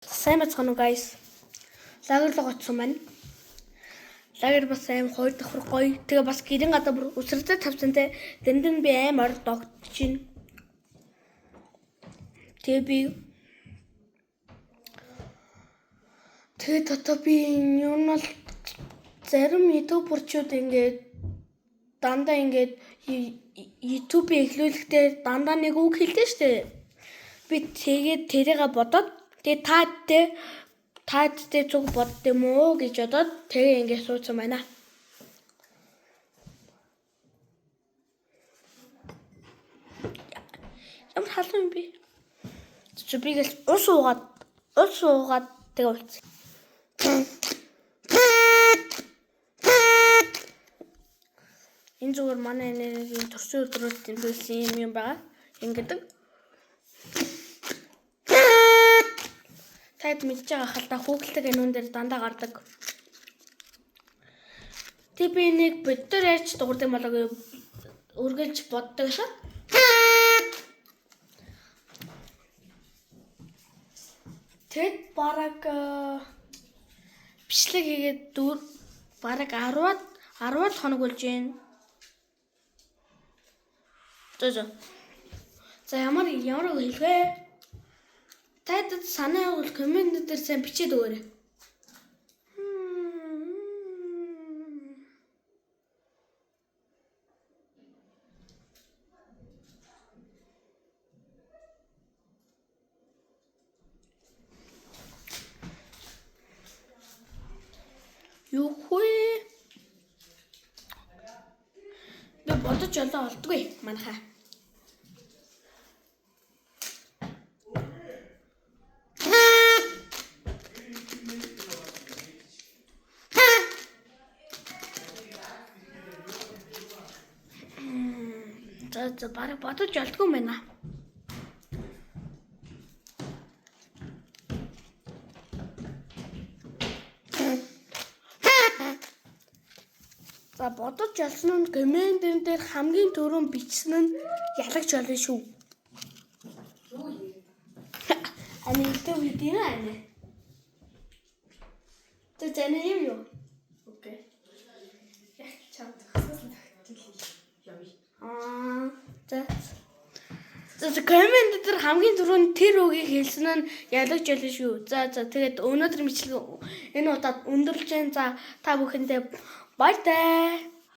Сайн бацгаана уу guys. Лагер л гоцсон маань. Лагер бас аим хоёр давхар гоё. Тэгээ бас гэрийн гадаа бүр өсрөлтөд тавцантай. Дэндэн би амар догтож чинь. Тэгээ би одоо би юу нь бол зарим ютуберчууд ингээд дандаа ингээд YouTube эхлүүлэхдээ дандаа нэг үг хэлдэг штэ. Би тэгээд тэрийгээ бодоод тэгээ таатай зүг бодд юм уу гэж бодоод тэгээ ингээд суудсан байна. Ямар халуун юм бэ? Чүбигэл ус уугаад тэгээ үлдсэн. Энэ зүгээр манай энергийн төрсөн өдрөөр тэмдэглэсэн юм байгаа. Ингэдэг. Таад мэдж байгаа хальтаа хүүхэлдэг энүүн дээр дандаа гардаг. Тэг би нэг боддоор ярьж дуурдаг болоог үргэлж боддог шээ. Тэгэд бараг бичлэг хийгээд бараг 10-аад хоног болж байна. За ямар хэлвэ? Таад санаа явуул комент дээр сайн бичээд өгөөрэй. Юу хөө? Би бодож олоо олдгүй манайхаа. За бараг бодож олдгүй байна. За бодож олсон нь комментэн дээр хамгийн түрүүн бичсэн нь ялагч болно шүү. Ани YouTube видео ани. Тэ зэнэ юу? Окей. Яг чамд хассан яви. За коммент дээр хамгийн түрүүнд тэр үгийг хэлсэн нь ялагч болно шүү. За тэгээд өнөөдөр мэдлэг энэ удаад өндөрлж जैन. За та бүхэндээ баяртай.